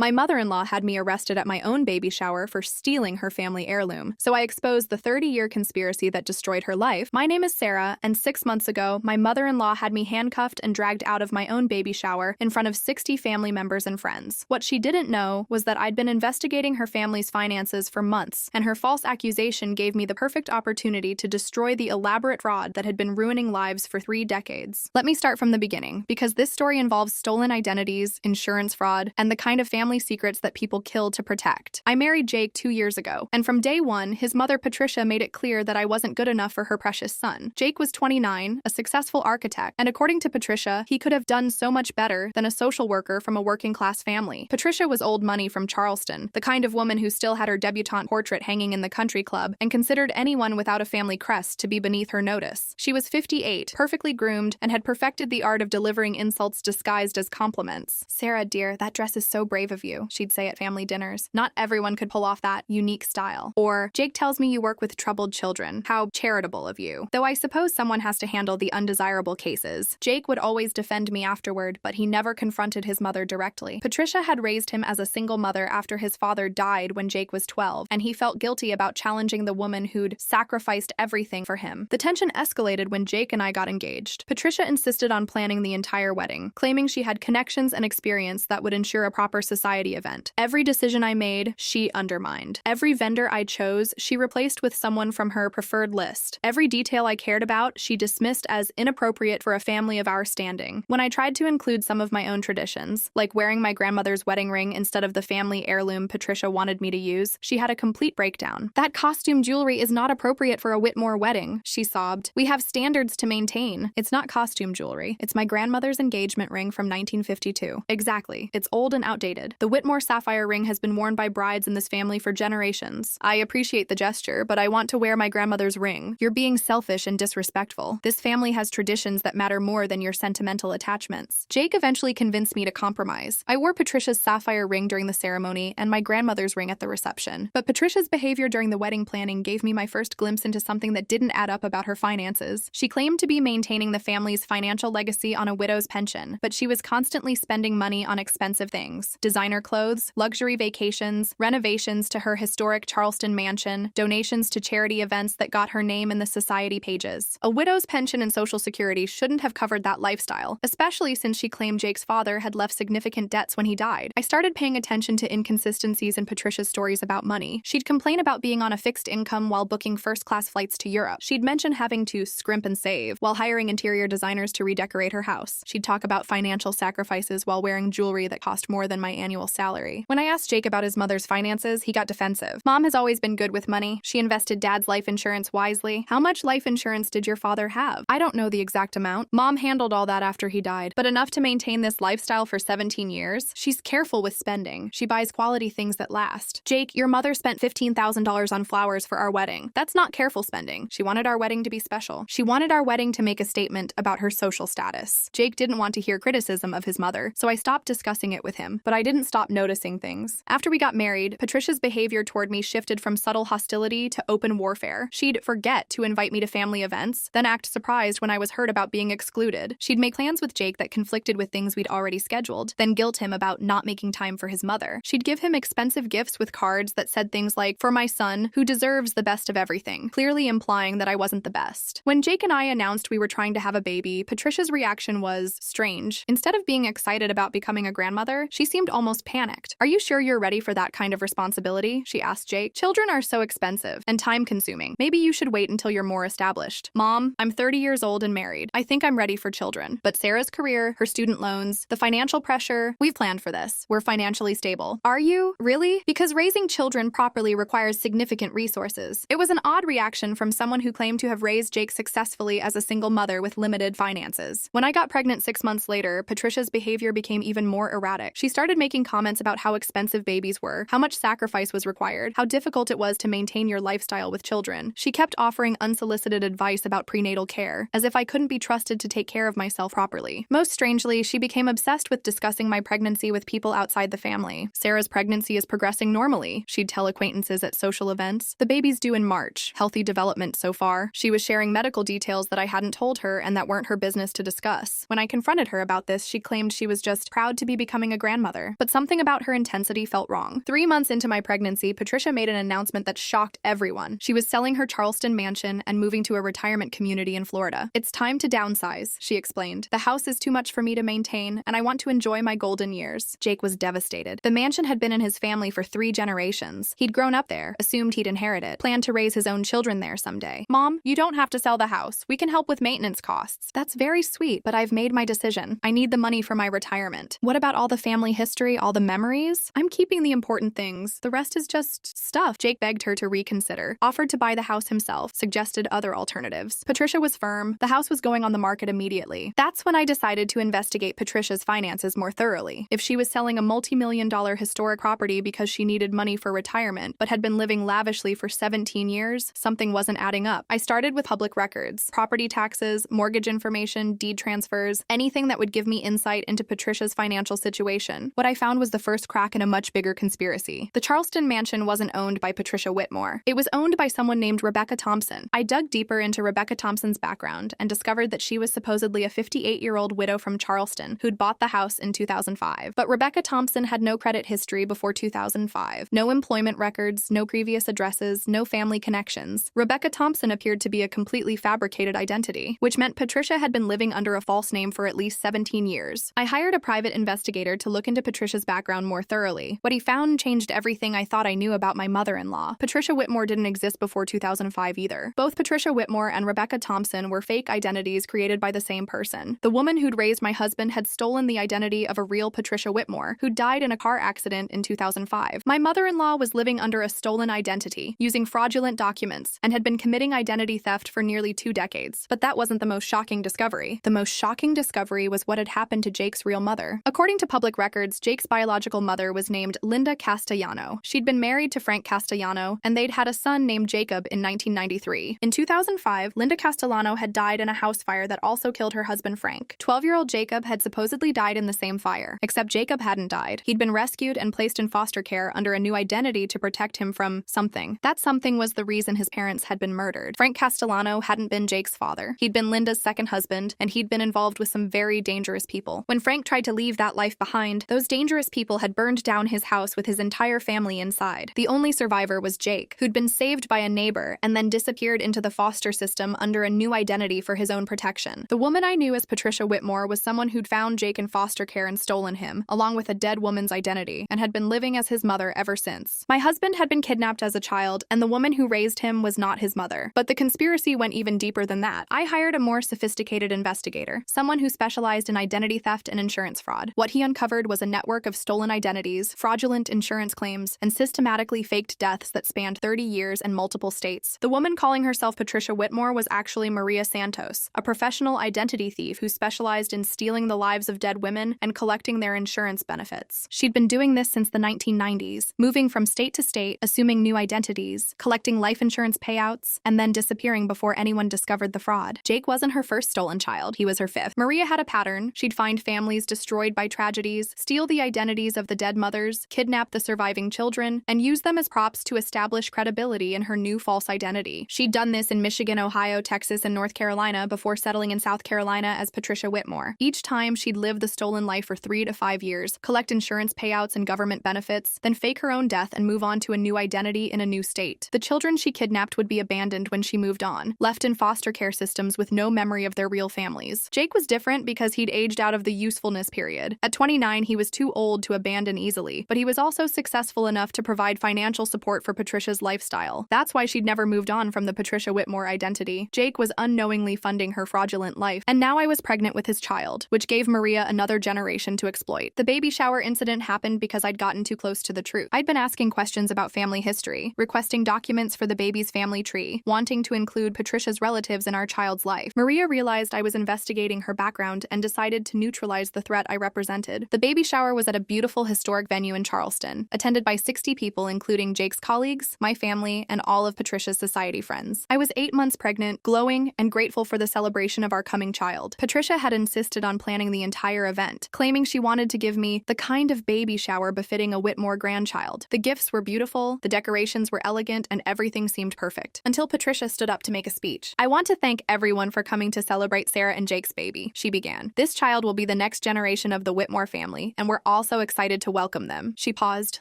My mother-in-law had me arrested at my own baby shower for stealing her family heirloom, so I exposed the 30-year conspiracy that destroyed her life. My name is Sarah, and 6 months ago, my mother-in-law had me handcuffed and dragged out of my own baby shower in front of 60 family members and friends. What she didn't know was that I'd been investigating her family's finances for months, and her false accusation gave me the perfect opportunity to destroy the elaborate fraud that had been ruining lives for 3 decades. Let me start from the beginning, because this story involves stolen identities, insurance fraud, and the kind of family secrets that people kill to protect. I married Jake 2 years ago, and from day one, his mother Patricia made it clear that I wasn't good enough for her precious son. Jake was 29, a successful architect, and according to Patricia, he could have done so much better than a social worker from a working-class family. Patricia was old money from Charleston, the kind of woman who still had her debutante portrait hanging in the country club and considered anyone without a family crest to be beneath her notice. She was 58, perfectly groomed, and had perfected the art of delivering insults disguised as compliments. "Sarah, dear, that dress is so brave of you," she'd say at family dinners. "Not everyone could pull off that unique style." Or, "Jake tells me you work with troubled children. How charitable of you." Though I suppose someone has to handle the undesirable cases. Jake would always defend me afterward, but he never confronted his mother directly. Patricia had raised him as a single mother after his father died when Jake was 12, and he felt guilty about challenging the woman who'd sacrificed everything for him. The tension escalated when Jake and I got engaged. Patricia insisted on planning the entire wedding, claiming she had connections and experience that would ensure a proper society event. Every decision I made, she undermined. Every vendor I chose, she replaced with someone from her preferred list. Every detail I cared about, she dismissed as inappropriate for a family of our standing. When I tried to include some of my own traditions, like wearing my grandmother's wedding ring instead of the family heirloom Patricia wanted me to use, she had a complete breakdown. "That costume jewelry is not appropriate for a Whitmore wedding," she sobbed. "We have standards to maintain." "It's not costume jewelry. It's my grandmother's engagement ring from 1952. "Exactly. It's old and outdated. The Whitmore sapphire ring has been worn by brides in this family for generations. I appreciate the gesture, but I want to wear my grandmother's ring. You're being selfish and disrespectful. This family has traditions that matter more than your sentimental attachments." Jake eventually convinced me to compromise. I wore Patricia's sapphire ring during the ceremony and my grandmother's ring at the reception. But Patricia's behavior during the wedding planning gave me my first glimpse into something that didn't add up about her finances. She claimed to be maintaining the family's financial legacy on a widow's pension, but she was constantly spending money on expensive things: designer clothes, luxury vacations, renovations to her historic Charleston mansion, donations to charity events that got her name in the society pages. A widow's pension and Social Security shouldn't have covered that lifestyle, especially since she claimed Jake's father had left significant debts when he died. I started paying attention to inconsistencies in Patricia's stories about money. She'd complain about being on a fixed income while booking first-class flights to Europe. She'd mention having to scrimp and save while hiring interior designers to redecorate her house. She'd talk about financial sacrifices while wearing jewelry that cost more than my annual salary. When I asked Jake about his mother's finances, he got defensive. "Mom has always been good with money. She invested Dad's life insurance wisely." "How much life insurance did your father have?" "I don't know the exact amount. Mom handled all that after he died, but enough to maintain this lifestyle for 17 years. She's careful with spending. She buys quality things that last." "Jake, your mother spent $15,000 on flowers for our wedding. That's not careful spending. She wanted our wedding to be special. She wanted our wedding to make a statement about her social status." Jake didn't want to hear criticism of his mother, so I stopped discussing it with him, but I didn't stop noticing things. After we got married, Patricia's behavior toward me shifted from subtle hostility to open warfare. She'd forget to invite me to family events, then act surprised when I was heard about being excluded. She'd make plans with Jake that conflicted with things we'd already scheduled, then guilt him about not making time for his mother. She'd give him expensive gifts with cards that said things like, "For my son, who deserves the best of everything," clearly implying that I wasn't the best. When Jake and I announced we were trying to have a baby, Patricia's reaction was strange. Instead of being excited about becoming a grandmother, she seemed almost panicked. "Are you sure you're ready for that kind of responsibility?" she asked Jake. "Children are so expensive and time-consuming. Maybe you should wait until you're more established." "Mom, I'm 30 years old and married. I think I'm ready for children. But Sarah's career, her student loans, the financial pressure, we've planned for this. We're financially stable." "Are you? Really? Because raising children properly requires significant resources." It was an odd reaction from someone who claimed to have raised Jake successfully as a single mother with limited finances. When I got pregnant 6 months later, Patricia's behavior became even more erratic. She started making comments about how expensive babies were, how much sacrifice was required, how difficult it was to maintain your lifestyle with children. She kept offering unsolicited advice about prenatal care, as if I couldn't be trusted to take care of myself properly. Most strangely, she became obsessed with discussing my pregnancy with people outside the family. "Sarah's pregnancy is progressing normally," she'd tell acquaintances at social events. "The baby's due in March. Healthy development so far." She was sharing medical details that I hadn't told her and that weren't her business to discuss. When I confronted her about this, she claimed she was just proud to be becoming a grandmother. But but something about her intensity felt wrong. 3 months into my pregnancy, Patricia made an announcement that shocked everyone. She was selling her Charleston mansion and moving to a retirement community in Florida. "It's time to downsize," she explained. "The house is too much for me to maintain, and I want to enjoy my golden years." Jake was devastated. The mansion had been in his family for 3 generations. He'd grown up there, assumed he'd inherit it, planned to raise his own children there someday. "Mom, you don't have to sell the house. We can help with maintenance costs." "That's very sweet, but I've made my decision. I need the money for my retirement." "What about all the family history, all the memories?" "I'm keeping the important things. The rest is just stuff." Jake begged her to reconsider, offered to buy the house himself, suggested other alternatives. Patricia was firm. The house was going on the market immediately. That's when I decided to investigate Patricia's finances more thoroughly. If she was selling a multi-million-dollar historic property because she needed money for retirement, but had been living lavishly for 17 years, something wasn't adding up. I started with public records, property taxes, mortgage information, deed transfers, anything that would give me insight into Patricia's financial situation. What I found was the first crack in a much bigger conspiracy. The Charleston mansion wasn't owned by Patricia Whitmore. It was owned by someone named Rebecca Thompson. I dug deeper into Rebecca Thompson's background and discovered that she was supposedly a 58-year-old widow from Charleston who'd bought the house in 2005. But Rebecca Thompson had no credit history before 2005. No employment records, no previous addresses, no family connections. Rebecca Thompson appeared to be a completely fabricated identity, which meant Patricia had been living under a false name for at least 17 years. I hired a private investigator to look into Patricia's background more thoroughly. What he found changed everything I thought I knew about my mother-in-law. Patricia Whitmore didn't exist before 2005 either. Both Patricia Whitmore and Rebecca Thompson were fake identities created by the same person. The woman who'd raised my husband had stolen the identity of a real Patricia Whitmore, who died in a car accident in 2005. My mother-in-law was living under a stolen identity, using fraudulent documents, and had been committing identity theft for nearly 2 decades. But that wasn't the most shocking discovery. The most shocking discovery was what had happened to Jake's real mother. According to public records, Jake's biological mother was named Linda Castellano. She'd been married to Frank Castellano, and they'd had a son named Jacob in 1993. In 2005, Linda Castellano had died in a house fire that also killed her husband Frank. 12-year-old Jacob had supposedly died in the same fire, except Jacob hadn't died. He'd been rescued and placed in foster care under a new identity to protect him from something. That something was the reason his parents had been murdered. Frank Castellano hadn't been Jake's father. He'd been Linda's second husband, and he'd been involved with some very dangerous people. When Frank tried to leave that life behind, those dangerous people had burned down his house with his entire family inside. The only survivor was Jake, who'd been saved by a neighbor and then disappeared into the foster system under a new identity for his own protection. The woman I knew as Patricia Whitmore was someone who'd found Jake in foster care and stolen him, along with a dead woman's identity, and had been living as his mother ever since. My husband had been kidnapped as a child, and the woman who raised him was not his mother. But the conspiracy went even deeper than that. I hired a more sophisticated investigator, someone who specialized in identity theft and insurance fraud. What he uncovered was a network of stolen identities, fraudulent insurance claims, and systematically faked deaths that spanned 30 years and multiple states. The woman calling herself Patricia Whitmore was actually Maria Santos, a professional identity thief who specialized in stealing the lives of dead women and collecting their insurance benefits. She'd been doing this since the 1990s, moving from state to state, assuming new identities, collecting life insurance payouts, and then disappearing before anyone discovered the fraud. Jake wasn't her first stolen child, he was her 5th. Maria had a pattern. She'd find families destroyed by tragedies, steal the identities of the dead mothers, kidnap the surviving children, and use them as props to establish credibility in her new false identity. She'd done this in Michigan, Ohio, Texas, and North Carolina before settling in South Carolina as Patricia Whitmore. Each time, she'd live the stolen life for 3 to 5 years, collect insurance payouts and government benefits, then fake her own death and move on to a new identity in a new state. The children she kidnapped would be abandoned when she moved on, left in foster care systems with no memory of their real families. Jake was different because he'd aged out of the usefulness period. At 29, he was too old to abandon easily, but he was also successful enough to provide financial support for Patricia's lifestyle. That's why she'd never moved on from the Patricia Whitmore identity. Jake was unknowingly funding her fraudulent life, and now I was pregnant with his child, which gave Maria another generation to exploit. The baby shower incident happened because I'd gotten too close to the truth. I'd been asking questions about family history, requesting documents for the baby's family tree, wanting to include Patricia's relatives in our child's life. Maria realized I was investigating her background and decided to neutralize the threat I represented. The baby shower was at a beautiful historic venue in Charleston, attended by 60 people including Jake's colleagues, my family, and all of Patricia's society friends. I was 8 months pregnant, glowing, and grateful for the celebration of our coming child. Patricia had insisted on planning the entire event, claiming she wanted to give me the kind of baby shower befitting a Whitmore grandchild. The gifts were beautiful, the decorations were elegant, and everything seemed perfect. Until Patricia stood up to make a speech. "I want to thank everyone for coming to celebrate Sarah and Jake's baby," she began. "This child will be the next generation of the Whitmore family, and we're all also excited to welcome them. She paused,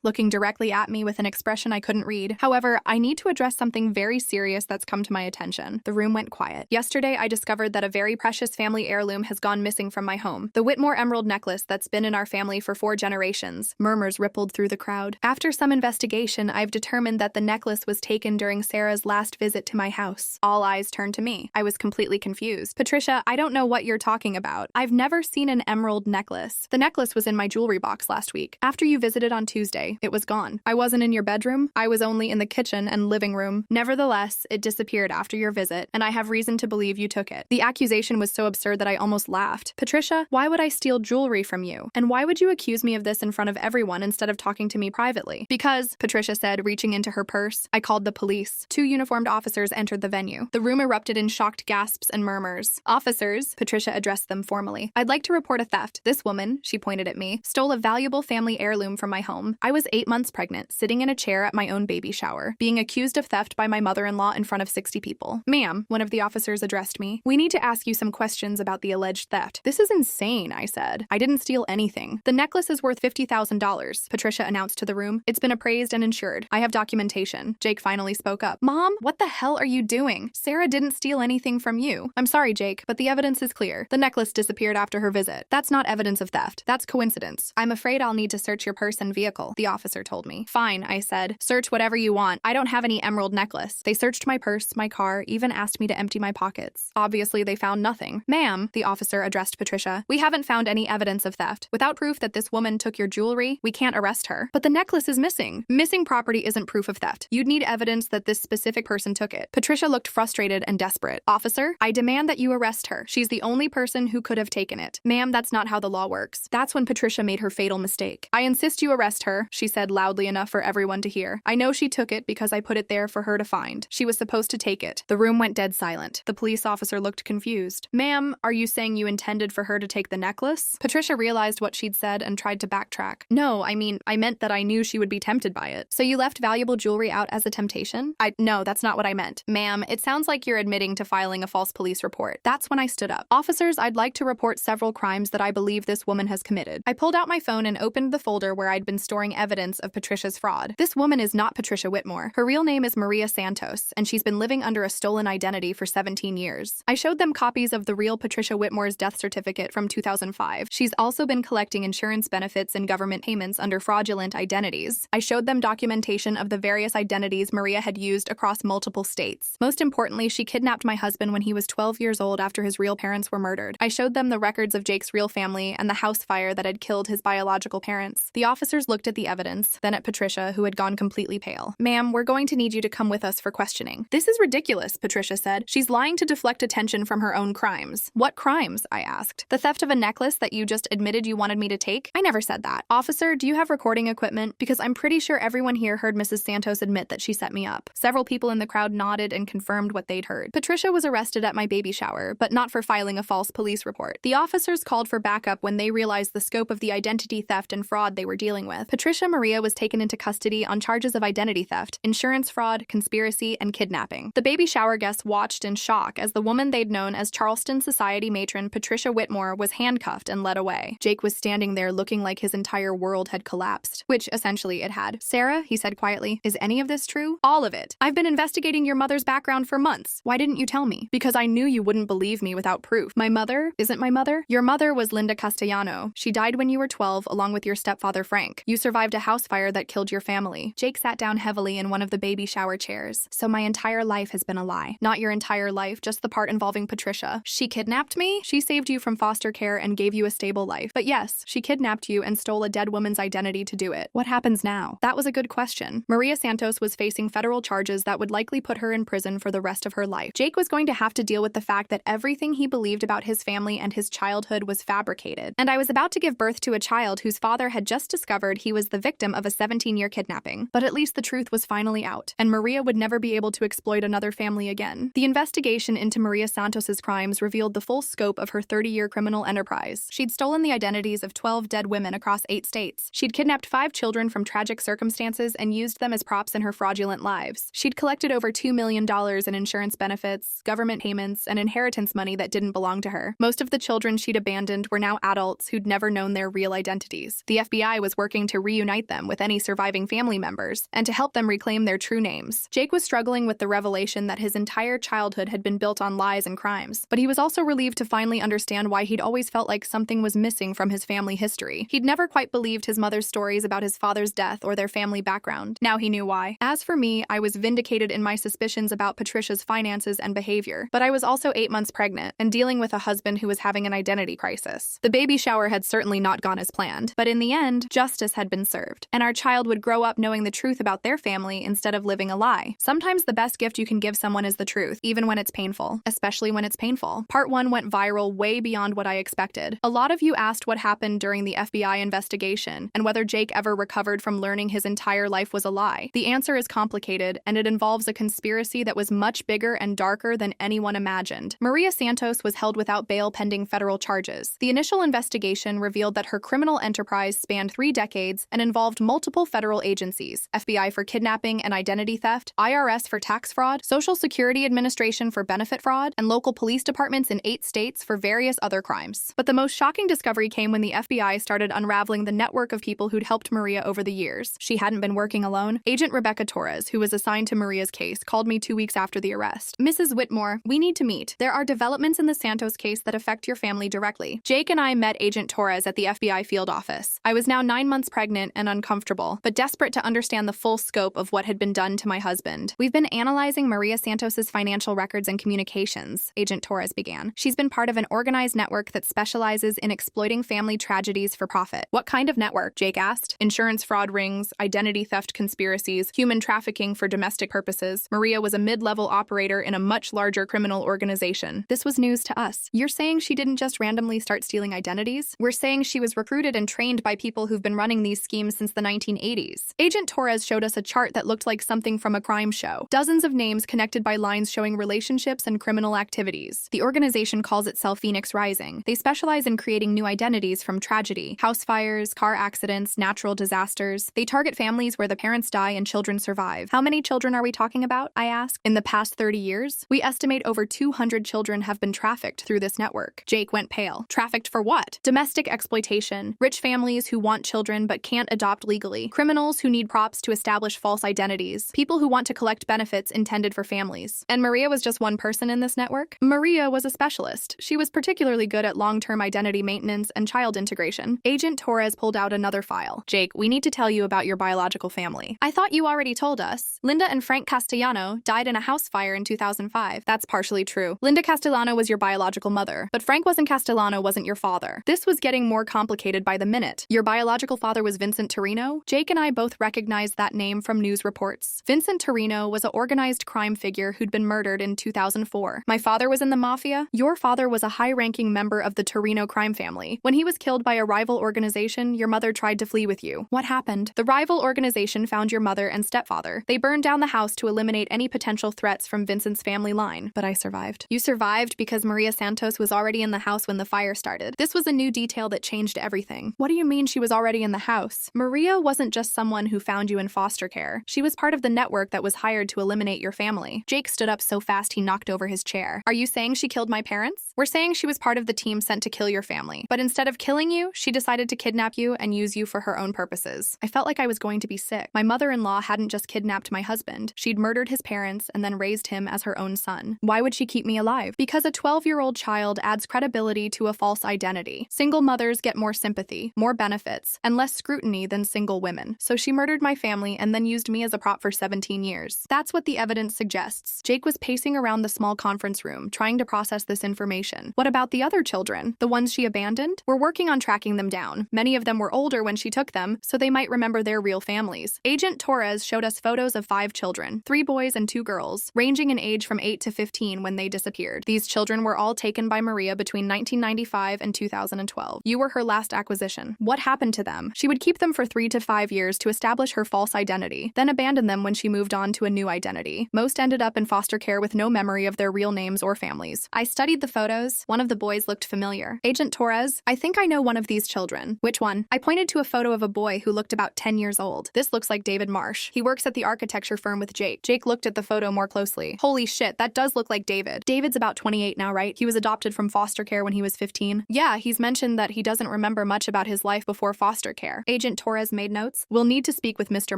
looking directly at me with an expression I couldn't read. However, I need to address something very serious that's come to my attention. The room went quiet. Yesterday, I discovered that a very precious family heirloom has gone missing from my home. The Whitmore emerald necklace that's been in our family for 4 generations. Murmurs rippled through the crowd. After some investigation, I've determined that the necklace was taken during Sarah's last visit to my house. All eyes turned to me. I was completely confused. Patricia, I don't know what you're talking about. I've never seen an emerald necklace. The necklace was in my jewelry box last week. After you visited on Tuesday, it was gone. I wasn't in your bedroom. I was only in the kitchen and living room. Nevertheless, it disappeared after your visit, and I have reason to believe you took it. The accusation was so absurd that I almost laughed. Patricia, why would I steal jewelry from you? And why would you accuse me of this in front of everyone instead of talking to me privately? Because, Patricia said, reaching into her purse, I called the police. 2 uniformed officers entered the venue. The room erupted in shocked gasps and murmurs. Officers, Patricia addressed them formally. I'd like to report a theft. This woman, she pointed at me, stole a valuable family heirloom from my home. I was 8 months pregnant, sitting in a chair at my own baby shower, being accused of theft by my mother-in-law in front of 60 people. Ma'am, one of the officers addressed me. We need to ask you some questions about the alleged theft. This is insane, I said. I didn't steal anything. The necklace is worth $50,000, Patricia announced to the room. It's been appraised and insured. I have documentation. Jake finally spoke up. Mom, what the hell are you doing? Sarah didn't steal anything from you. I'm sorry, Jake, but the evidence is clear. The necklace disappeared after her visit. That's not evidence of theft. That's coincidence. I'm afraid I'll need to search your purse and vehicle, the officer told me. Fine, I said. Search whatever you want. I don't have any emerald necklace. They searched my purse, my car, even asked me to empty my pockets. Obviously, they found nothing. Ma'am, the officer addressed Patricia, we haven't found any evidence of theft. Without proof that this woman took your jewelry, we can't arrest her. But the necklace is missing. Missing property isn't proof of theft. You'd need evidence that this specific person took it. Patricia looked frustrated and desperate. Officer, I demand that you arrest her. She's the only person who could have taken it. Ma'am, that's not how the law works. That's when Patricia made her fatal mistake. I insist you arrest her, she said loudly enough for everyone to hear. I know she took it because I put it there for her to find. She was supposed to take it. The room went dead silent. The police officer looked confused. Ma'am, are you saying you intended for her to take the necklace? Patricia realized what she'd said and tried to backtrack. No, I meant that I knew she would be tempted by it. So you left valuable jewelry out as a temptation? No, that's not what I meant. Ma'am, it sounds like you're admitting to filing a false police report. That's when I stood up. Officers, I'd like to report several crimes that I believe this woman has committed. I pulled out my phone and opened the folder where I'd been storing evidence of Patricia's fraud. This woman is not Patricia Whitmore. Her real name is Maria Santos, and she's been living under a stolen identity for 17 years. I showed them copies of the real Patricia Whitmore's death certificate from 2005. She's also been collecting insurance benefits and government payments under fraudulent identities. I showed them documentation of the various identities Maria had used across multiple states. Most importantly, she kidnapped my husband when he was 12 years old after his real parents were murdered. I showed them the records of Jake's real family and the house fire that had killed his biological parents. The officers looked at the evidence, then at Patricia, who had gone completely pale. Ma'am, we're going to need you to come with us for questioning. This is ridiculous, Patricia said. She's lying to deflect attention from her own crimes. What crimes? I asked. The theft of a necklace that you just admitted you wanted me to take? I never said that. Officer, do you have recording equipment? Because I'm pretty sure everyone here heard Mrs. Santos admit that she set me up. Several people in the crowd nodded and confirmed what they'd heard. Patricia was arrested at my baby shower, but not for filing a false police report. The officers called for backup when they realized the scope of the identity theft and fraud they were dealing with. Patricia Maria was taken into custody on charges of identity theft, insurance fraud, conspiracy, and kidnapping. The baby shower guests watched in shock as the woman they'd known as Charleston Society matron Patricia Whitmore was handcuffed and led away. Jake was standing there looking like his entire world had collapsed, which essentially it had. Sarah, he said quietly, is any of this true? All of it. I've been investigating your mother's background for months. Why didn't you tell me? Because I knew you wouldn't believe me without proof. My mother isn't my mother? Your mother was Linda Castellano. She died when you were 12 along with your stepfather Frank. You survived a house fire that killed your family. Jake sat down heavily in one of the baby shower chairs. So my entire life has been a lie. Not your entire life, just the part involving Patricia. She kidnapped me? She saved you from foster care and gave you a stable life. But yes, she kidnapped you and stole a dead woman's identity to do it. What happens now? That was a good question. Maria Santos was facing federal charges that would likely put her in prison for the rest of her life. Jake was going to have to deal with the fact that everything he believed about his family and his childhood was fabricated. And I was about to give birth to a child whose father had just discovered he was the victim of a 17-year kidnapping. But at least the truth was finally out, and Maria would never be able to exploit another family again. The investigation into Maria Santos's crimes revealed the full scope of her 30-year criminal enterprise. She'd stolen the identities of 12 dead women across 8 states. She'd kidnapped 5 children from tragic circumstances and used them as props in her fraudulent lives. She'd collected over $2 million in insurance benefits, government payments, and inheritance money that didn't belong to her. Most of the children she'd abandoned were now adults who'd never known their real identity. identities. The FBI was working to reunite them with any surviving family members and to help them reclaim their true names. Jake was struggling with the revelation that his entire childhood had been built on lies and crimes, but he was also relieved to finally understand why he'd always felt like something was missing from his family history. He'd never quite believed his mother's stories about his father's death or their family background. Now he knew why. As for me, I was vindicated in my suspicions about Patricia's finances and behavior, but I was also 8 months pregnant and dealing with a husband who was having an identity crisis. The baby shower had certainly not gone as planned, but in the end, justice had been served, and our child would grow up knowing the truth about their family instead of living a lie. Sometimes the best gift you can give someone is the truth, even when it's painful, especially when it's painful. Part 1 went viral way beyond what I expected. A lot of you asked what happened during the FBI investigation and whether Jake ever recovered from learning his entire life was a lie. The answer is complicated, and it involves a conspiracy that was much bigger and darker than anyone imagined. Maria Santos was held without bail pending federal charges. The initial investigation revealed that her criminal enterprise spanned 3 decades and involved multiple federal agencies: FBI for kidnapping and identity theft, IRS for tax fraud, Social Security Administration for benefit fraud, and local police departments in 8 states for various other crimes. But the most shocking discovery came when the FBI started unraveling the network of people who'd helped Maria over the years. She hadn't been working alone. Agent Rebecca Torres, who was assigned to Maria's case, called me 2 weeks after the arrest. "Mrs. Whitmore, we need to meet. There are developments in the Santos case that affect your family directly." Jake and I met Agent Torres at the FBI field office. I was now 9 months pregnant and uncomfortable, but desperate to understand the full scope of what had been done to my husband. "We've been analyzing Maria Santos's financial records and communications," Agent Torres began. "She's been part of an organized network that specializes in exploiting family tragedies for profit." "What kind of network?" Jake asked. "Insurance fraud rings, identity theft conspiracies, human trafficking for domestic purposes." Maria was a mid-level operator in a much larger criminal organization. This was news to us. "You're saying she didn't just randomly start stealing identities?" "We're saying she was recruited and trained by people who've been running these schemes since the 1980s. Agent Torres showed us a chart that looked like something from a crime show. Dozens of names connected by lines showing relationships and criminal activities. The organization calls itself Phoenix Rising. They specialize in creating new identities from tragedy, house fires, car accidents, natural disasters. They target families where the parents die and children survive." "How many children are we talking about?" I asked. "In the past 30 years? We estimate over 200 children have been trafficked through this network." Jake went pale. "Trafficked for what?" "Domestic exploitation, rich families who want children but can't adopt legally, criminals who need props to establish false identities, people who want to collect benefits intended for families." "And Maria was just one person in this network?" "Maria was a specialist. She was particularly good at long-term identity maintenance and child integration." Agent Torres pulled out another file. "Jake, we need to tell you about your biological family." "I thought you already told us. Linda and Frank Castellano died in a house fire in 2005. "That's partially true. Linda Castellano was your biological mother, but Frank Castellano wasn't your father." This was getting more complicated by the minute. "Your biological father was Vincent Torino?" Jake and I both recognized that name from news reports. Vincent Torino was an organized crime figure who'd been murdered in 2004. "My father was in the mafia?" "Your father was a high-ranking member of the Torino crime family. When he was killed by a rival organization, your mother tried to flee with you. What happened?" "The rival organization found your mother and stepfather. They burned down the house to eliminate any potential threats from Vincent's family line. But I survived." "You survived because Maria Santos was already in the house when the fire started." This was a new detail that changed everything. "What do you mean she was already in the house?" "Maria wasn't just someone who found you in foster care. She was part of the network that was hired to eliminate your family." Jake stood up so fast he knocked over his chair. "Are you saying she killed my parents?" "We're saying she was part of the team sent to kill your family. But instead of killing you, she decided to kidnap you and use you for her own purposes." I felt like I was going to be sick. My mother-in-law hadn't just kidnapped my husband. She'd murdered his parents and then raised him as her own son. Why would she keep me alive? Because a 12-year-old child adds credibility to a false identity. Single mothers get more sympathy, more benefits, and less scrutiny than single women. So she murdered my family and then used me as a prop for 17 years. That's what the evidence suggests. Jake was pacing around the small conference room, trying to process this information. "What about the other children? The ones she abandoned?" "We're working on tracking them down. Many of them were older when she took them, so they might remember their real families." Agent Torres showed us photos of 5 children, 3 boys and 2 girls, ranging in age from 8 to 15 when they disappeared. These children were all taken by Maria between 1995 and 2012. You were her last acquisition. What happened to them? She would keep them for 3 to 5 years to establish her false identity, then abandon them when she moved on to a new identity. Most ended up in foster care with no memory of their real names or families. I studied the photos. One of the boys looked familiar. "Agent Torres, I think I know one of these children." "Which one?" I pointed to a photo of a boy who looked about 10 years old. "This looks like David Marsh. He works at the architecture firm with Jake." Jake looked at the photo more closely. "Holy shit, that does look like David. David's about 28 now, right? He was adopted from foster care when he was 15. "Yeah, he's mentioned that he doesn't remember much much about his life before foster care. Agent Torres made notes. We'll need to speak with Mr.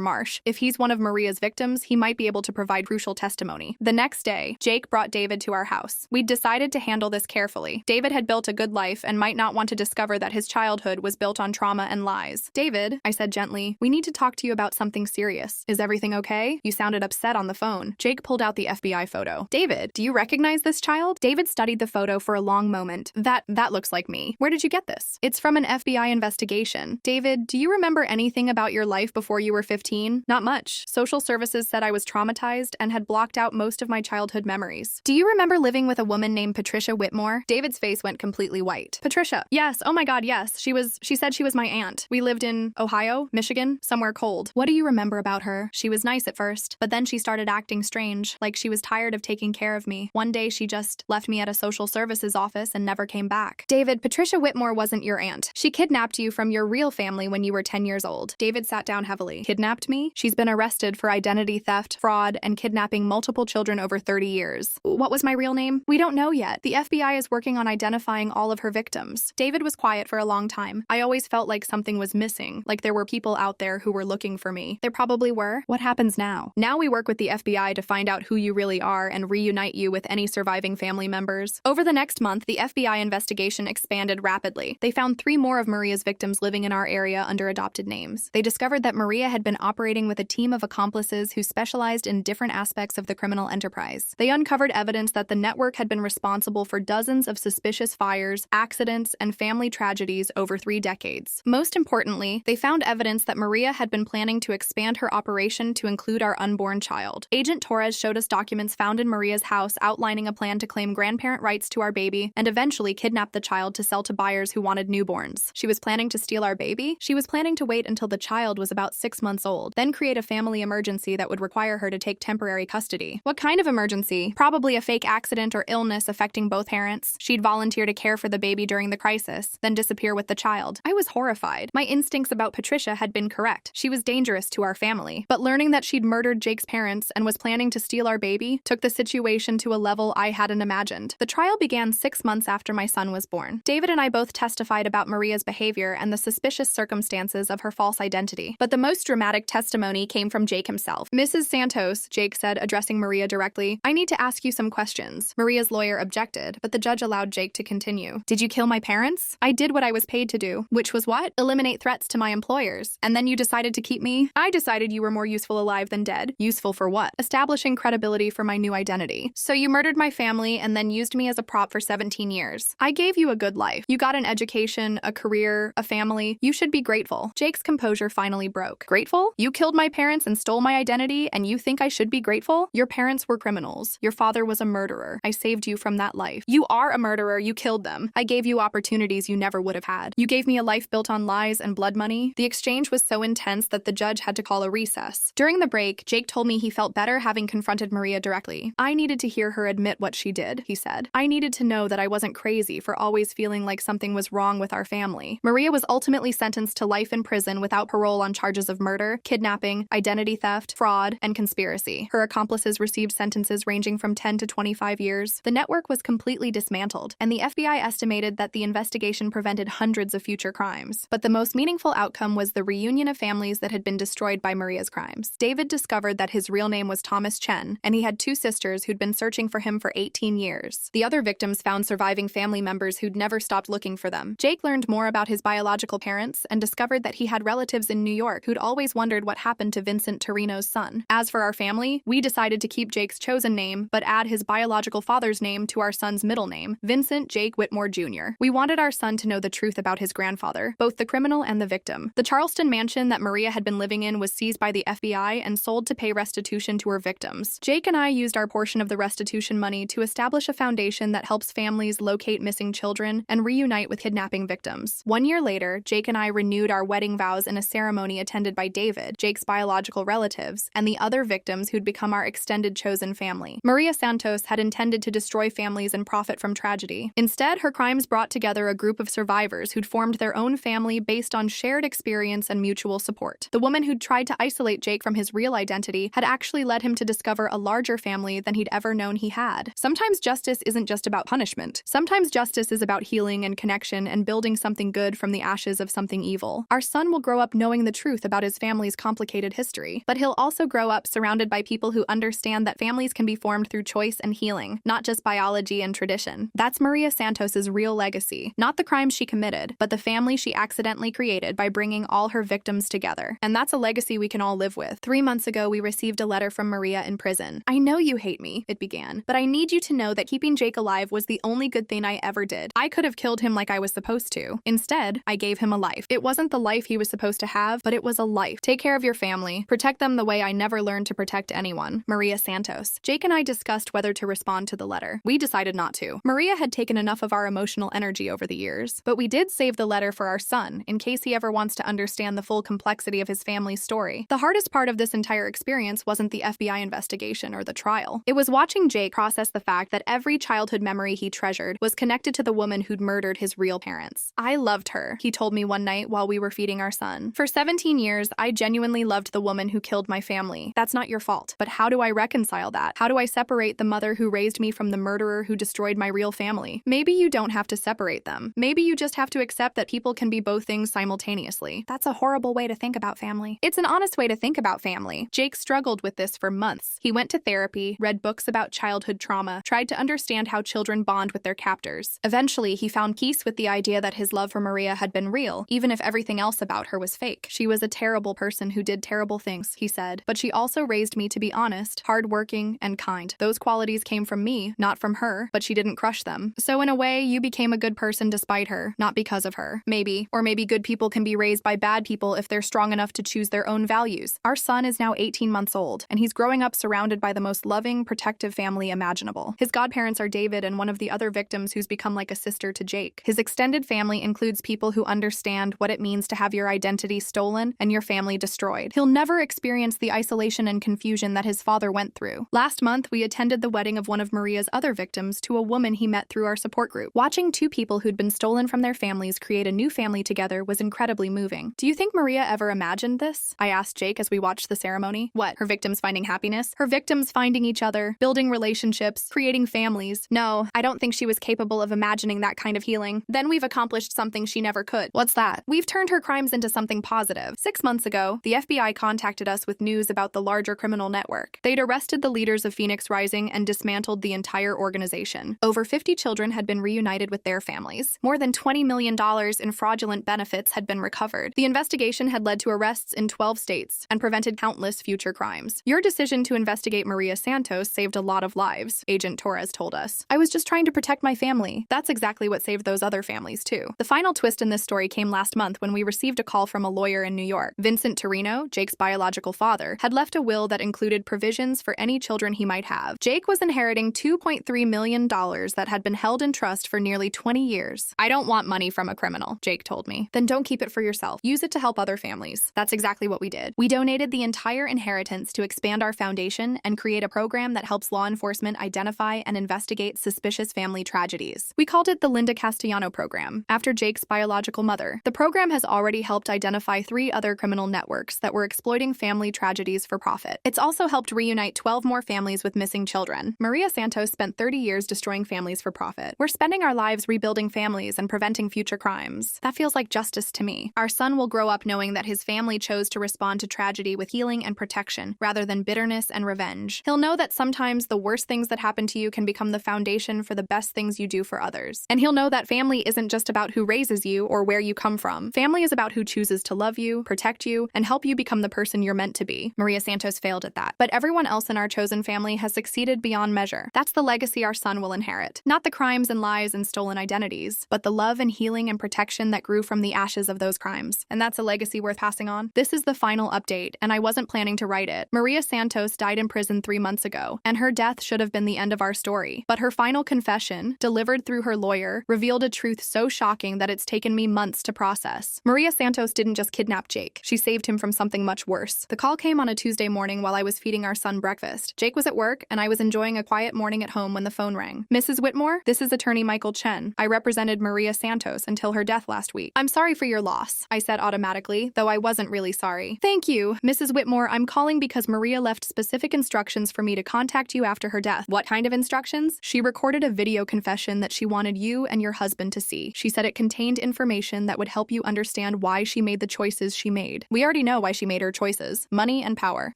Marsh. If he's one of Maria's victims, he might be able to provide crucial testimony. The next day, Jake brought David to our house. We'd decided to handle this carefully. David had built a good life and might not want to discover that his childhood was built on trauma and lies. David, I said gently, we need to talk to you about something serious. Is everything okay? You sounded upset on the phone. Jake pulled out the FBI photo. David, do you recognize this child? David studied the photo for a long moment. That looks like me. Where did you get this? It's from an FBI investigation. David, do you remember anything about your life before you were 15? Not much. Social services said I was traumatized and had blocked out most of my childhood memories. Do you remember living with a woman named Patricia Whitmore? David's face went completely white. Patricia. Yes. Oh my God, yes. She said she was my aunt. We lived in Ohio, Michigan, somewhere cold. What do you remember about her? She was nice at first, but then she started acting strange, like she was tired of taking care of me. One day she just left me at a social services office and never came back. David, Patricia Whitmore wasn't your aunt. She kidnapped you from your real family when you were 10 years old. David sat down heavily. Kidnapped me? She's been arrested for identity theft, fraud, and kidnapping multiple children over 30 years. What was my real name? We don't know yet. The FBI is working on identifying all of her victims. David was quiet for a long time. I always felt like something was missing, like there were people out there who were looking for me. There probably were. What happens now? Now we work with the FBI to find out who you really are and reunite you with any surviving family members. Over the next month, the FBI investigation expanded rapidly. They found 3 more of Maria's victims living in our area under adopted names. They discovered that Maria had been operating with a team of accomplices who specialized in different aspects of the criminal enterprise. They uncovered evidence that the network had been responsible for dozens of suspicious fires, accidents, and family tragedies over 3 decades. Most importantly, they found evidence that Maria had been planning to expand her operation to include our unborn child. Agent Torres showed us documents found in Maria's house outlining a plan to claim grandparent rights to our baby and eventually kidnap the child to sell to buyers who wanted newborns. She was planning to steal our baby? She was planning to wait until the child was about 6 months old, then create a family emergency that would require her to take temporary custody. What kind of emergency? Probably a fake accident or illness affecting both parents. She'd volunteer to care for the baby during the crisis, then disappear with the child. I was horrified. My instincts about Patricia had been correct. She was dangerous to our family. But learning that she'd murdered Jake's parents and was planning to steal our baby took the situation to a level I hadn't imagined. The trial began 6 months after my son was born. David and I both testified about Maria's behavior and the suspicious circumstances of her false identity. But the most dramatic testimony came from Jake himself. Mrs. Santos, Jake said, addressing Maria directly, I need to ask you some questions. Maria's lawyer objected, but the judge allowed Jake to continue. Did you kill my parents? I did what I was paid to do. Which was what? Eliminate threats to my employers. And then you decided to keep me? I decided you were more useful alive than dead. Useful for what? Establishing credibility for my new identity. So you murdered my family and then used me as a prop for 17 years. I gave you a good life. You got an education, a career, a family. You should be grateful. Jake's composure finally broke. Grateful? You killed my parents and stole my identity, and you think I should be grateful? Your parents were criminals. Your father was a murderer. I saved you from that life. You are a murderer. You killed them. I gave you opportunities you never would have had. You gave me a life built on lies and blood money. The exchange was so intense that the judge had to call a recess. During the break, Jake told me he felt better having confronted Maria directly. I needed to hear her admit what she did, he said. I needed to know that I wasn't crazy for always feeling like something was wrong with our family. Maria was ultimately sentenced to life in prison without parole on charges of murder, kidnapping, identity theft, fraud, and conspiracy. Her accomplices received sentences ranging from 10 to 25 years. The network was completely dismantled, and the FBI estimated that the investigation prevented hundreds of future crimes. But the most meaningful outcome was the reunion of families that had been destroyed by Maria's crimes. David discovered that his real name was Thomas Chen, and he had 2 sisters who'd been searching for him for 18 years. The other victims found surviving family members who'd never stopped looking for them. Jake learned more about his biological parents and discovered that he had relatives in New York who'd always wondered what happened to Vincent Torino's son. As for our family, we decided to keep Jake's chosen name, but add his biological father's name to our son's middle name, Vincent Jake Whitmore Jr. We wanted our son to know the truth about his grandfather, both the criminal and the victim. The Charleston mansion that Maria had been living in was seized by the FBI and sold to pay restitution to her victims. Jake and I used our portion of the restitution money to establish a foundation that helps families locate missing children and reunite with kidnapping victims. 1 year later, Jake and I renewed our wedding vows in a ceremony attended by David, Jake's biological relatives, and the other victims who'd become our extended chosen family. Maria Santos had intended to destroy families and profit from tragedy. Instead, her crimes brought together a group of survivors who'd formed their own family based on shared experience and mutual support. The woman who'd tried to isolate Jake from his real identity had actually led him to discover a larger family than he'd ever known he had. Sometimes justice isn't just about punishment. Sometimes justice is about healing and connection and building something something good from the ashes of something evil. Our son will grow up knowing the truth about his family's complicated history, but he'll also grow up surrounded by people who understand that families can be formed through choice and healing, not just biology and tradition. That's Maria Santos's real legacy, not the crimes she committed, but the family she accidentally created by bringing all her victims together. And that's a legacy we can all live with. 3 months ago, we received a letter from Maria in prison. "I know you hate me," it began, "but I need you to know that keeping Jake alive was the only good thing I ever did. I could have killed him like I was supposed to. Instead, I gave him a life. It wasn't the life he was supposed to have, but it was a life. Take care of your family. Protect them the way I never learned to protect anyone. Maria Santos." Jake and I discussed whether to respond to the letter. We decided not to. Maria had taken enough of our emotional energy over the years, but we did save the letter for our son, in case he ever wants to understand the full complexity of his family's story. The hardest part of this entire experience wasn't the FBI investigation or the trial. It was watching Jake process the fact that every childhood memory he treasured was connected to the woman who'd murdered his real parents. "I loved her," he told me one night while we were feeding our son. "For 17 years, I genuinely loved the woman who killed my family. That's not your fault. But how do I reconcile that? How do I separate the mother who raised me from the murderer who destroyed my real family?" Maybe you don't have to separate them. Maybe you just have to accept that people can be both things simultaneously. That's a horrible way to think about family. It's an honest way to think about family. Jake struggled with this for months. He went to therapy, read books about childhood trauma, tried to understand how children bond with their captors. Eventually, he found peace with the idea that his love for Maria had been real, even if everything else about her was fake. "She was a terrible person who did terrible things," he said, "but she also raised me to be honest, hardworking, and kind. Those qualities came from me, not from her, but she didn't crush them. So in a way, you became a good person despite her, not because of her. Maybe. Or maybe good people can be raised by bad people if they're strong enough to choose their own values." Our son is now 18 months old, and he's growing up surrounded by the most loving, protective family imaginable. His godparents are David and one of the other victims who's become like a sister to Jake. His extended family includes people who understand what it means to have your identity stolen and your family destroyed. He'll never experience the isolation and confusion that his father went through. Last month, we attended the wedding of one of Maria's other victims to a woman he met through our support group. Watching two people who'd been stolen from their families create a new family together was incredibly moving. "Do you think Maria ever imagined this?" I asked Jake as we watched the ceremony. "What, her victims finding happiness? Her victims finding each other, building relationships, creating families? No, I don't think she was capable of imagining that kind of healing. Then we've accomplished something she never could." "What's that?" "We've turned her crimes into something positive. 6 months ago, the FBI contacted us with news about the larger criminal network. They'd arrested the leaders of Phoenix Rising and dismantled the entire organization. Over 50 children had been reunited with their families. More than $20 million in fraudulent benefits had been recovered. The investigation had led to arrests in 12 states and prevented countless future crimes. Your decision to investigate Maria Santos saved a lot of lives," Agent Torres told us. "I was just trying to protect my family. That's exactly what saved those other families, too." The final twist in this story came last month when we received a call from a lawyer in New York. Vincent Torino, Jake's biological father, had left a will that included provisions for any children he might have. Jake was inheriting $2.3 million that had been held in trust for nearly 20 years. "I don't want money from a criminal," Jake told me. "Then don't keep it for yourself. Use it to help other families." That's exactly what we did. We donated the entire inheritance to expand our foundation and create a program that helps law enforcement identify and investigate suspicious family tragedies. We called it the Linda Castellano Program, after Jake's biological mother. The program has already helped identify 3 other criminal networks that were exploiting family tragedies for profit. It's also helped reunite 12 more families with missing children. Maria Santos spent 30 years destroying families for profit. We're spending our lives rebuilding families and preventing future crimes. That feels like justice to me. Our son will grow up knowing that his family chose to respond to tragedy with healing and protection, rather than bitterness and revenge. He'll know that sometimes the worst things that happen to you can become the foundation for the best things you do for others. And he'll know that family isn't just about who raises you or where you come from. Family is about who chooses to love you, protect you, and help you become the person you're meant to be. Maria Santos failed at that, but everyone else in our chosen family has succeeded beyond measure. That's the legacy our son will inherit. Not the crimes and lies and stolen identities, but the love and healing and protection that grew from the ashes of those crimes. And that's a legacy worth passing on. This is the final update, and I wasn't planning to write it. Maria Santos died in prison 3 months ago, and her death should have been the end of our story. But her final confession, delivered through her lawyer, revealed a truth so shocking that it's taken me months to process. Maria Santos didn't just kidnap Jake. She saved him from something much worse. The call came on a Tuesday morning while I was feeding our son breakfast. Jake was at work, and I was enjoying a quiet morning at home when the phone rang. "Mrs. Whitmore, this is attorney Michael Chen. I represented Maria Santos until her death last week." "I'm sorry for your loss," I said automatically, though I wasn't really sorry. "Thank you, Mrs. Whitmore. I'm calling because Maria left specific instructions for me to contact you after her death." "What kind of instructions?" "She recorded a video confession that she wanted you and your husband to see. She said it contained contained information that would help you understand why she made the choices she made. We already know why she made her choices: money and power.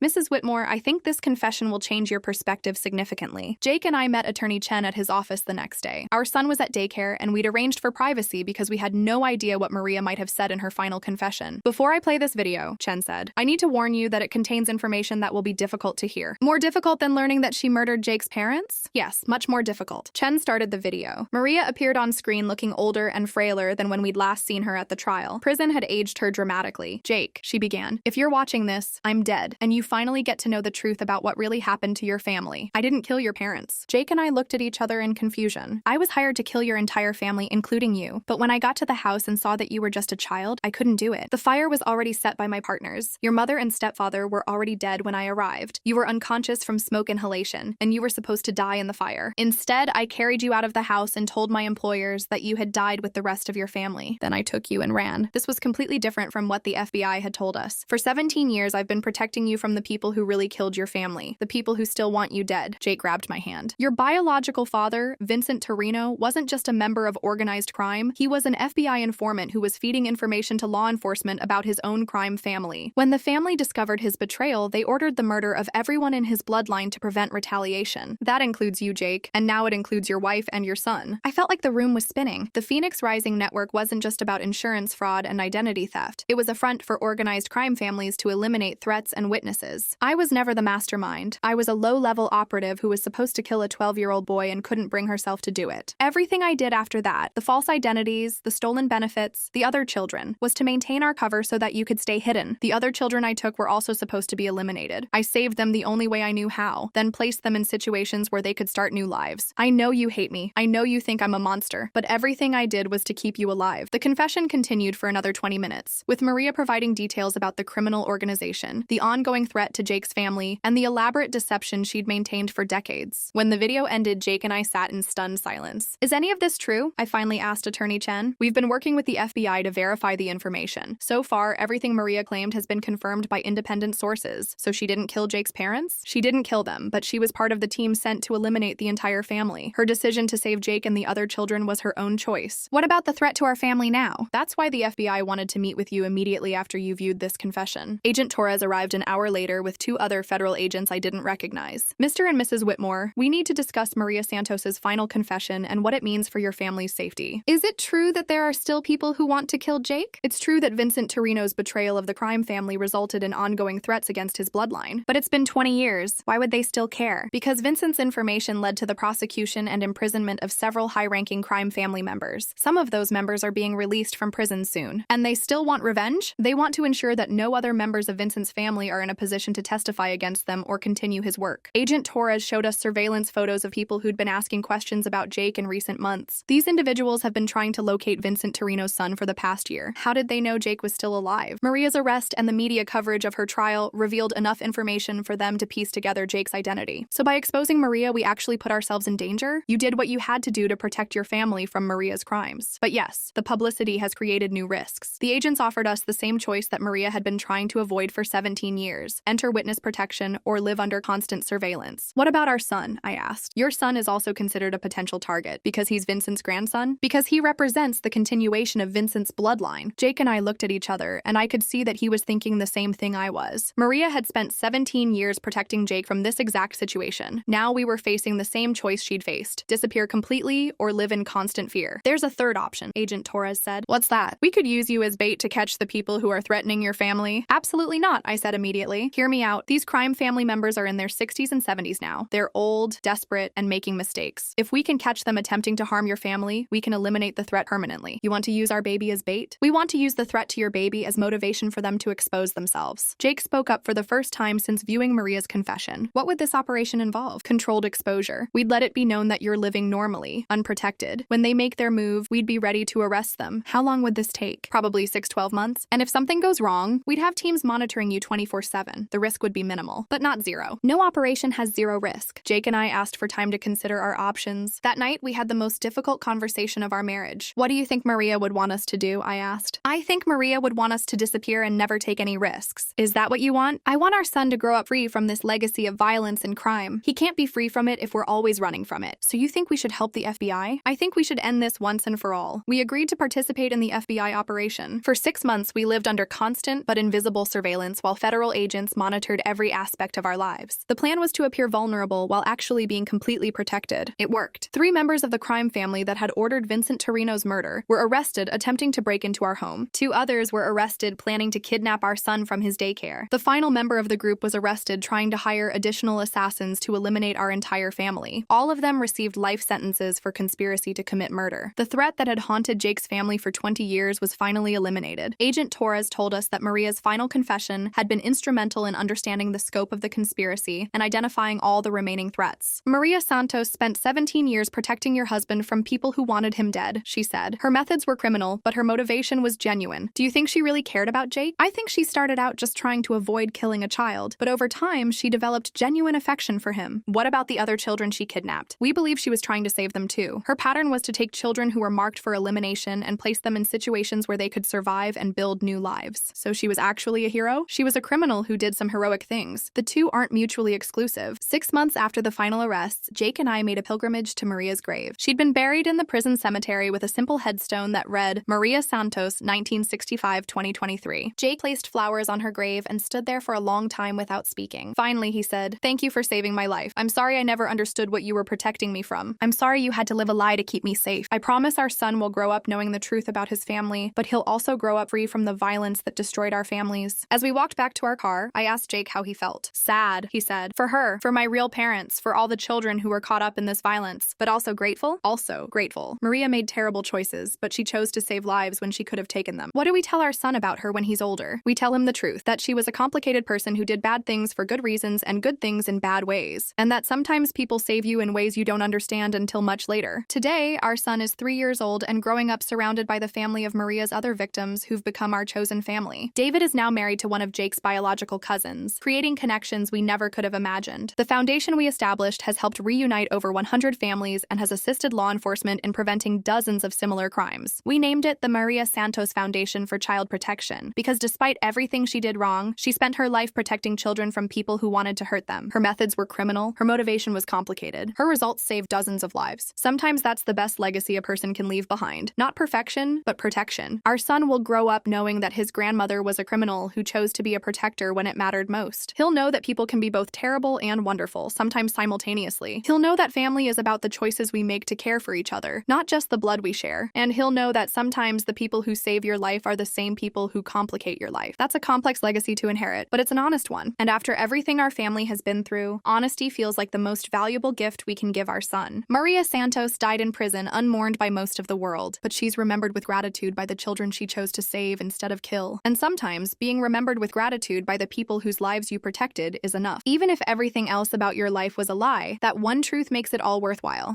Mrs. Whitmore, I think this confession will change your perspective significantly. Jake and I met Attorney Chen at his office the next day. Our son was at daycare, and we'd arranged for privacy because we had no idea what Maria might have said in her final confession. Before I play this video, Chen said, I need to warn you that it contains information that will be difficult to hear. More difficult than learning that she murdered Jake's parents? Yes, much more difficult. Chen started the video. Maria appeared on screen looking older and frailer than when we'd last seen her at the trial. Prison had aged her dramatically. Jake, she began, if you're watching this, I'm dead, and you finally get to know the truth about what really happened to your family. I didn't kill your parents. Jake and I looked at each other in confusion. I was hired to kill your entire family, including you, but when I got to the house and saw that you were just a child, I couldn't do it. The fire was already set by my partners. Your mother and stepfather were already dead when I arrived. You were unconscious from smoke inhalation, and you were supposed to die in the fire. Instead, I carried you out of the house and told my employers that you had died with the rest of your family. Then I took you and ran. This was completely different from what the FBI had told us. For 17 years, I've been protecting you from the people who really killed your family, the people who still want you dead. Jake grabbed my hand. Your biological father, Vincent Torino, wasn't just a member of organized crime. He was an FBI informant who was feeding information to law enforcement about his own crime family. When the family discovered his betrayal, they ordered the murder of everyone in his bloodline to prevent retaliation. That includes you, Jake, and now it includes your wife and your son. I felt like the room was spinning. The Phoenix Rising network wasn't just about insurance fraud and identity theft. It was a front for organized crime families to eliminate threats and witnesses. I was never the mastermind. I was a low-level operative who was supposed to kill a 12-year-old boy and couldn't bring herself to do it. Everything I did after that, the false identities, the stolen benefits, the other children, was to maintain our cover so that you could stay hidden. The other children I took were also supposed to be eliminated. I saved them the only way I knew how, then placed them in situations where they could start new lives. I know you hate me. I know you think I'm a monster, but everything I did was to keep you alive. The confession continued for another 20 minutes, with Maria providing details about the criminal organization, the ongoing threat to Jake's family, and the elaborate deception she'd maintained for decades. When the video ended, Jake and I sat in stunned silence. Is any of this true? I finally asked Attorney Chen. We've been working with the FBI to verify the information. So far, everything Maria claimed has been confirmed by independent sources. So she didn't kill Jake's parents? She didn't kill them, but she was part of the team sent to eliminate the entire family. Her decision to save Jake and the other children was her own choice. What about the threat to our family now? That's why the FBI wanted to meet with you immediately after you viewed this confession. Agent Torres arrived an hour later with 2 other federal agents I didn't recognize. Mr. and Mrs. Whitmore, we need to discuss Maria Santos's final confession and what it means for your family's safety. Is it true that there are still people who want to kill Jake? It's true that Vincent Torino's betrayal of the crime family resulted in ongoing threats against his bloodline. But it's been 20 years. Why would they still care? Because Vincent's information led to the prosecution and imprisonment of several high-ranking crime family members. Some of those members are being released from prison soon. And they still want revenge? They want to ensure that no other members of Vincent's family are in a position to testify against them or continue his work. Agent Torres showed us surveillance photos of people who'd been asking questions about Jake in recent months. These individuals have been trying to locate Vincent Torino's son for the past year. How did they know Jake was still alive? Maria's arrest and the media coverage of her trial revealed enough information for them to piece together Jake's identity. So by exposing Maria, we actually put ourselves in danger? You did what you had to do to protect your family from Maria's crimes. But yes, the publicity has created new risks. The agents offered us the same choice that Maria had been trying to avoid for 17 years: enter witness protection or live under constant surveillance. What about our son? I asked. Your son is also considered a potential target because he's Vincent's grandson? Because he represents the continuation of Vincent's bloodline. Jake and I looked at each other, and I could see that he was thinking the same thing I was. Maria had spent 17 years protecting Jake from this exact situation. Now we were facing the same choice she'd faced: disappear completely or live in constant fear. There's a third option, Agent Torres said. What's that? We could use you as bait to catch the people who are threatening your family. Absolutely not, I said immediately. Hear me out. These crime family members are in their 60s and 70s now. They're old, desperate, and making mistakes. If we can catch them attempting to harm your family, we can eliminate the threat permanently. You want to use our baby as bait? We want to use the threat to your baby as motivation for them to expose themselves. Jake spoke up for the first time since viewing Maria's confession. What would this operation involve? Controlled exposure. We'd let it be known that you're living normally, unprotected. When they make their move, we'd be ready to arrest them. How long would this take? Probably 6-12 months. And if something goes wrong, we'd have teams monitoring you 24/7. The risk would be minimal, but not zero. No operation has zero risk. Jake and I asked for time to consider our options. That night, we had the most difficult conversation of our marriage. What do you think Maria would want us to do? I asked. I think Maria would want us to disappear and never take any risks. Is that what you want? I want our son to grow up free from this legacy of violence and crime. He can't be free from it if we're always running from it. So you think we should help the FBI? I think we should end this once and for all. We agreed to participate in the FBI operation. For 6 months, we lived under constant but invisible surveillance while federal agents monitored every aspect of our lives. The plan was to appear vulnerable while actually being completely protected. It worked. 3 members of the crime family that had ordered Vincent Torino's murder were arrested attempting to break into our home. 2 others were arrested planning to kidnap our son from his daycare. The final member of the group was arrested trying to hire additional assassins to eliminate our entire family. All of them received life sentences for conspiracy to commit murder. The threat that had haunted Jake's family for 20 years was finally eliminated. Agent Torres told us that Maria's final confession had been instrumental in understanding the scope of the conspiracy and identifying all the remaining threats. Maria Santos spent 17 years protecting your husband from people who wanted him dead, she said. Her methods were criminal, but her motivation was genuine. Do you think she really cared about Jake? I think she started out just trying to avoid killing a child, but over time, she developed genuine affection for him. What about the other children she kidnapped? We believe she was trying to save them too. Her pattern was to take children who were marked for elimination and place them in situations where they could survive and build new lives. So she was actually a hero? She was a criminal who did some heroic things. The two aren't mutually exclusive. 6 months after the final arrests, Jake and I made a pilgrimage to Maria's grave. She'd been buried in the prison cemetery with a simple headstone that read, Maria Santos, 1965-2023. Jake placed flowers on her grave and stood there for a long time without speaking. Finally, he said, "Thank you for saving my life. I'm sorry I never understood what you were protecting me from. I'm sorry you had to live a lie to keep me safe. I promise our son will grow up knowing the truth about his family, but he'll also grow up free from the violence that destroyed our families." As we walked back to our car, I asked Jake how he felt. "Sad," he said. "For her, for my real parents, for all the children who were caught up in this violence, but also grateful? Also grateful. Maria made terrible choices, but she chose to save lives when she could have taken them. What do we tell our son about her when he's older? We tell him the truth, that she was a complicated person who did bad things for good reasons and good things in bad ways, and that sometimes people save you in ways you don't understand until much later." Today, our son is 3 years old and growing up surrounded by the family of Maria's other victims who've become our chosen family. David is now married to one of Jake's biological cousins, creating connections we never could have imagined. The foundation we established has helped reunite over 100 families and has assisted law enforcement in preventing dozens of similar crimes. We named it the Maria Santos Foundation for Child Protection because despite everything she did wrong, she spent her life protecting children from people who wanted to hurt them. Her methods were criminal, her motivation was complicated. Her results saved dozens of lives. Sometimes that's the best legacy a person can leave behind. Not perfection, but protection. Our son will grow up knowing that his grandmother was a criminal who chose to be a protector when it mattered most. He'll know that people can be both terrible and wonderful, sometimes simultaneously. He'll know that family is about the choices we make to care for each other, not just the blood we share. And he'll know that sometimes the people who save your life are the same people who complicate your life. That's a complex legacy to inherit, but it's an honest one. And after everything our family has been through, honesty feels like the most valuable gift we can give our son. Maria Santos died in prison unmourned by most of the world, but she's remembered with gratitude by the children she chose to save instead of kill. And sometimes, being remembered with gratitude by the people whose lives you protected is enough. Even if everything else about your life was a lie, that one truth makes it all worthwhile.